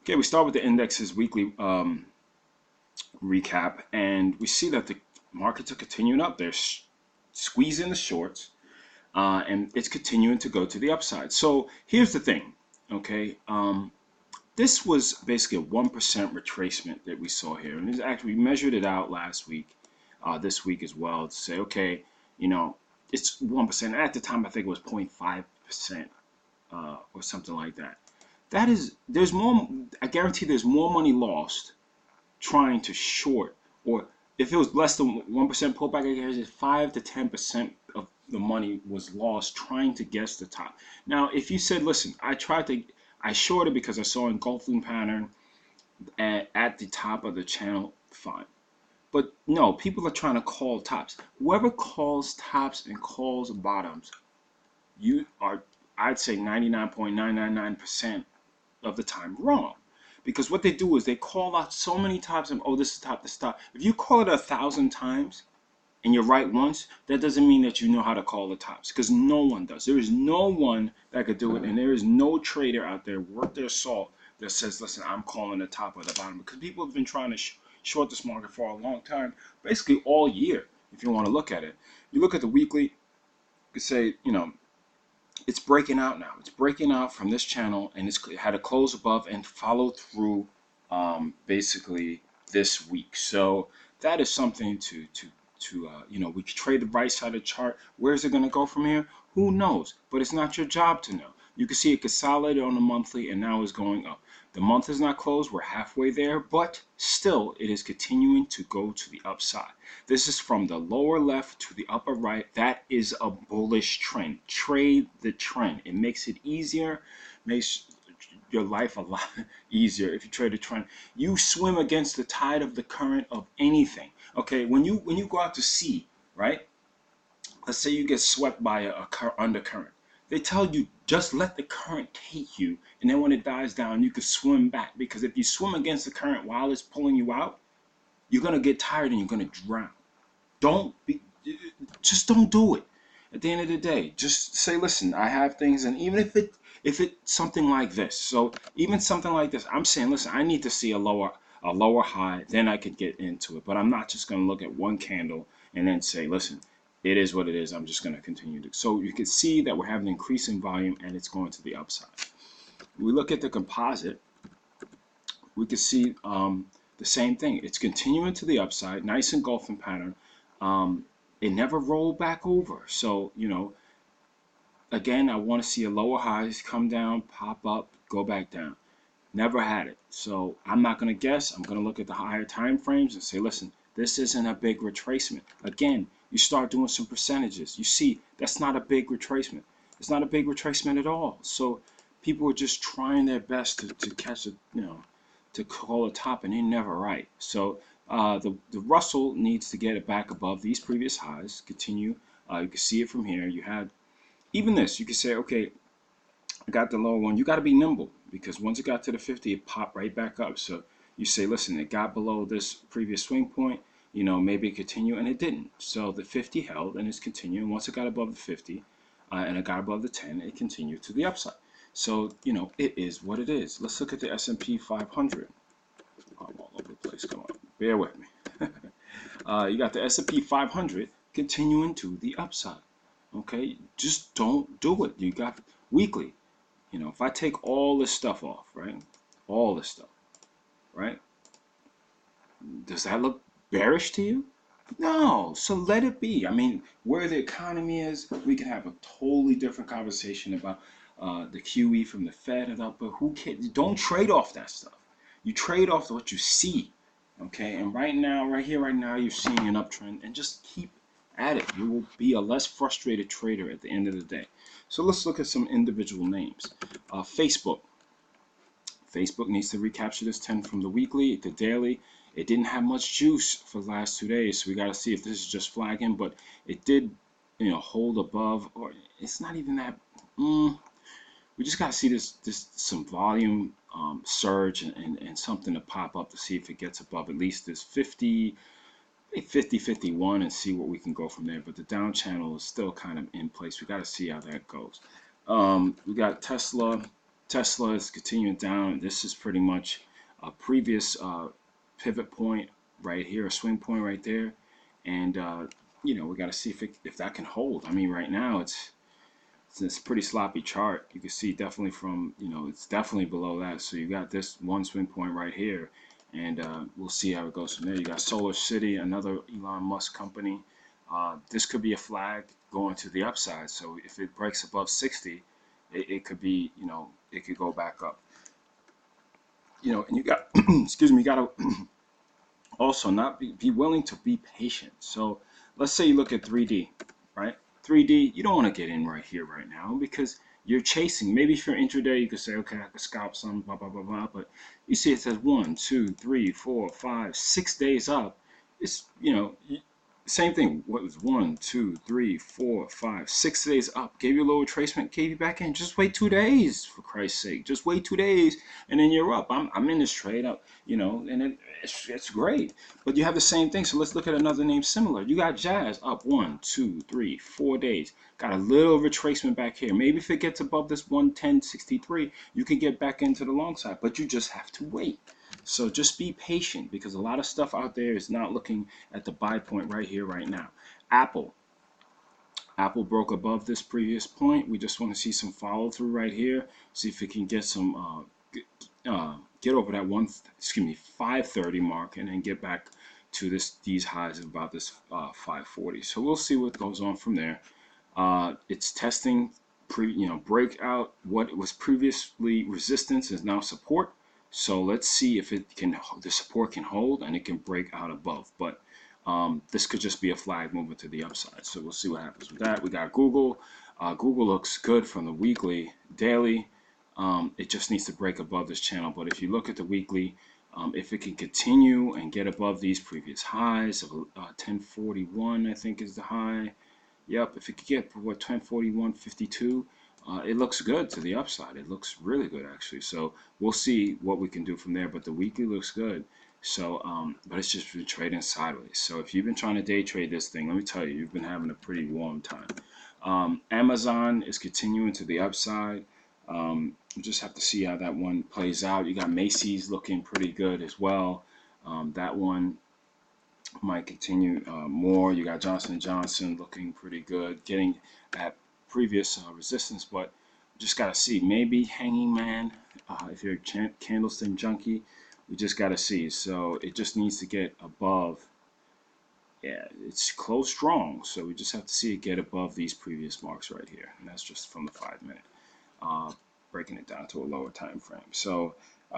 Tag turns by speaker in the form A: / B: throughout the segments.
A: Okay, we start with the index's weekly recap, and we see that the markets are continuing up. They're squeezing the shorts, and it's continuing to go to the upside. So here's the thing, okay? This was basically a 1% retracement that we saw here, and actually we measured it out last week, this week as well, to say, okay, you know, it's 1%. At the time, I think it was 0.5%, or something like that. That is, there's more. I guarantee there's more money lost trying to short, or if it was less than 1% pullback, I guess 5 to 10% of the money was lost trying to guess the top. Now, if you said, listen, I shorted because I saw engulfing pattern at the top of the channel, fine. But no, people are trying to call tops. Whoever calls tops and calls bottoms, you are, I'd say 99.999% of the time wrong. Because what they do is they call out so many tops and, oh, this is top, this is top. If you call it 1,000 times and you're right once, that doesn't mean that you know how to call the tops, because no one does. There is no one that could do it, and there is no trader out there worth their salt that says, listen, I'm calling the top or the bottom, because people have been trying to short this market for a long time, basically all year, if you want to look at it. You look at the weekly, you could say, you know, it's breaking out now. It's breaking out from this channel, and it had a close above and follow through basically this week. So that is something to you know, we could trade the right side of the chart. Where's it going to go from here? Who knows? But it's not your job to know. You can see it consolidated on the monthly, and now it's going up. The month is not closed. We're halfway there, but still it is continuing to go to the upside. This is from the lower left to the upper right. That is a bullish trend. Trade the trend. It makes it easier, makes your life a lot easier if you trade a trend. You swim against the tide of the current of anything. Okay, when you go out to sea, right? Let's say you get swept by a undercurrent. They tell you just let the current take you, and then when it dies down, you can swim back. Because if you swim against the current while it's pulling you out, you're gonna get tired and you're gonna drown. Just don't do it. At the end of the day, just say, listen, I have things, and even if it's something like this, so even something like this, I'm saying, listen, I need to see a lower high, then I could get into it. But I'm not just gonna look at one candle and then say, listen, it is what it is. I'm just gonna continue to. So you can see that we're having an increase in volume, and it's going to the upside. When we look at the composite, we can see the same thing. It's continuing to the upside, nice engulfing pattern. It never rolled back over. So, you know, again, I want to see a lower highs come down, pop up, go back down. Never had it. So I'm not going to guess. I'm going to look at the higher time frames and say, listen, this isn't a big retracement. Again, you start doing some percentages. You see, that's not a big retracement. It's not a big retracement at all. So people are just trying their best to catch it, you know, to call a top, and they're never right. So the Russell needs to get it back above these previous highs. Continue. You can see it from here. You had even this. You can say, okay, I got the lower one. You got to be nimble, because once it got to the 50, it popped right back up. So you say, listen, it got below this previous swing point. You know, maybe it continue, and it didn't. So the 50 held, and it's continuing. Once it got above the 50, and it got above the 10, it continued to the upside. So, you know, it is what it is. Let's look at the S&P 500. I'm all over the place. Come on, bear with me. You got the S&P 500 continuing to the upside. Okay, just don't do it. You got weekly. You know, if I take all this stuff off, right? All this stuff, right? Does that look bearish to you? No, so let it be. I mean, where the economy is, we can have a totally different conversation about the QE from the Fed and up, but who cares? Don't trade off that stuff. You trade off what you see, okay? And right now, right here, right now, you're seeing an uptrend, and just keep at it. You will be a less frustrated trader at the end of the day. So let's look at some individual names. Facebook. Facebook needs to recapture this 10 from the weekly, the daily. It didn't have much juice for the last 2 days, so we got to see if this is just flagging, but it did, you know, hold above, or it's not even that. We just got to see this some volume surge and something to pop up to see if it gets above at least this 50, 51, and see what we can go from there. But the down channel is still kind of in place. We got to see how that goes. We got Tesla. Tesla is continuing down. This is pretty much a previous pivot point right here, a swing point right there. And, you know, we got to see if that can hold. I mean, right now it's a pretty sloppy chart. You can see definitely from, you know, it's definitely below that. So you got this one swing point right here. And we'll see how it goes from there. You got Solar City, another Elon Musk company. This could be a flag going to the upside. So if it breaks above 60, it could be, you know, it could go back up. You know, and you got, excuse me, you got to also not be willing to be patient. So let's say you look at 3D, right? 3D, you don't want to get in right here right now because you're chasing. Maybe if you're intraday, you could say, okay, I could scalp some, blah, blah, blah, blah. But you see it says 1, 2, 3, 4, 5, 6 days up. It's, you know, same thing. What was 1, 2, 3, 4, 5, 6 days up? Gave you a little retracement, gave you back in. Just wait 2 days, for Christ's sake. Just wait 2 days, and then you're up. I'm in this trade up, you know, and it's great. But you have the same thing. So let's look at another name similar. You got Jazz up 1, 2, 3, 4 days. Got a little retracement back here. Maybe if it gets above this 110.63, you can get back into the long side. But you just have to wait. So just be patient because a lot of stuff out there is not looking at the buy point right here, right now. Apple broke above this previous point. We just want to see some follow through right here. See if it can get some, get over that 530 mark and then get back to these highs of about this 540. So we'll see what goes on from there. It's testing, breakout. What was previously resistance is now support. So let's see if the support can hold and it can break out above. But this could just be a flag moving to the upside. So we'll see what happens with that. We got Google. Google looks good from the weekly, daily. It just needs to break above this channel. But if you look at the weekly, if it can continue and get above these previous highs of 1041, I think is the high. Yep, if it could get what 1041.52. It looks good to the upside. It looks really good, actually. So we'll see what we can do from there. But the weekly looks good. So, but it's just been trading sideways. So if you've been trying to day trade this thing, let me tell you, you've been having a pretty warm time. Amazon is continuing to the upside. You just have to see how that one plays out. You got Macy's looking pretty good as well. That one might continue more. You got Johnson & Johnson looking pretty good, getting at previous resistance, but just got to see. Maybe Hanging Man, if you're a candlestick junkie, we just got to see. So it just needs to get above. Yeah, it's close strong, so we just have to see it get above these previous marks right here, and that's just from the 5-minute, breaking it down to a lower time frame. So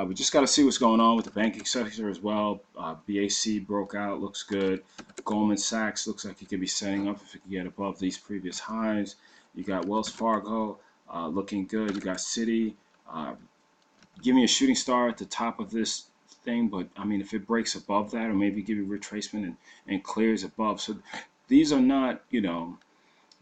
A: we just got to see what's going on with the banking sector as well. BAC broke out, looks good. Goldman Sachs looks like it could be setting up if it can get above these previous highs. You got Wells Fargo looking good. You got Citi. Give me a shooting star at the top of this thing, but I mean, if it breaks above that, or maybe give you retracement and clears above. So these are not, you know,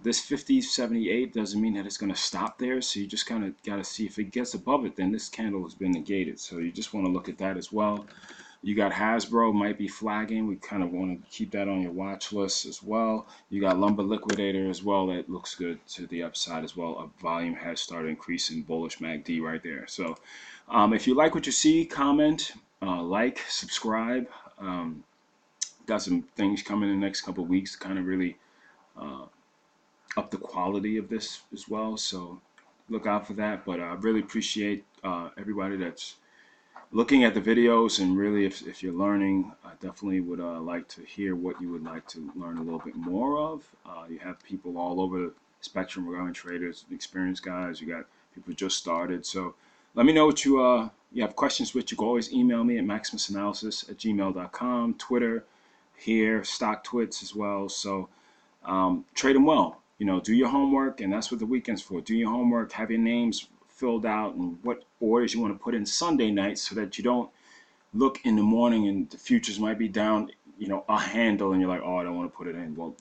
A: this 50.78 doesn't mean that it's going to stop there. So you just kind of got to see if it gets above it, then this candle has been negated. So you just want to look at that as well. You got Hasbro might be flagging. We kind of want to keep that on your watch list as well. You got Lumber Liquidator as well. That looks good to the upside as well. A volume has started increasing, bullish MACD right there. So if you like what you see, comment, like, subscribe. Got some things coming in the next couple of weeks to kind of really up the quality of this as well. So look out for that. But I really appreciate everybody that's looking at the videos, and really if you're learning, I definitely would like to hear what you would like to learn a little bit more of. You have people all over the spectrum regarding traders, experienced guys, you got people who just started. So let me know what you have questions with. You can always email me at MaximusAnalysis@gmail.com, Twitter here, Stocktwits as well. So trade them well. You know, do your homework, and that's what the weekend's for. Do your homework, have your names filled out and what orders you want to put in Sunday night, so that you don't look in the morning and the futures might be down, you know, a handle, and you're like, oh, I don't want to put it in. Well,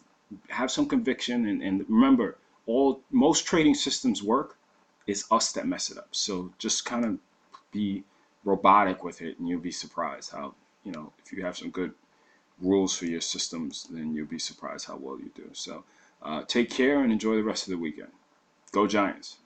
A: have some conviction, and remember, most trading systems work. It's us that mess it up. So just kind of be robotic with it, and you'll be surprised how, you know, if you have some good rules for your systems, then you'll be surprised how well you do. So take care and enjoy the rest of the weekend. Go Giants.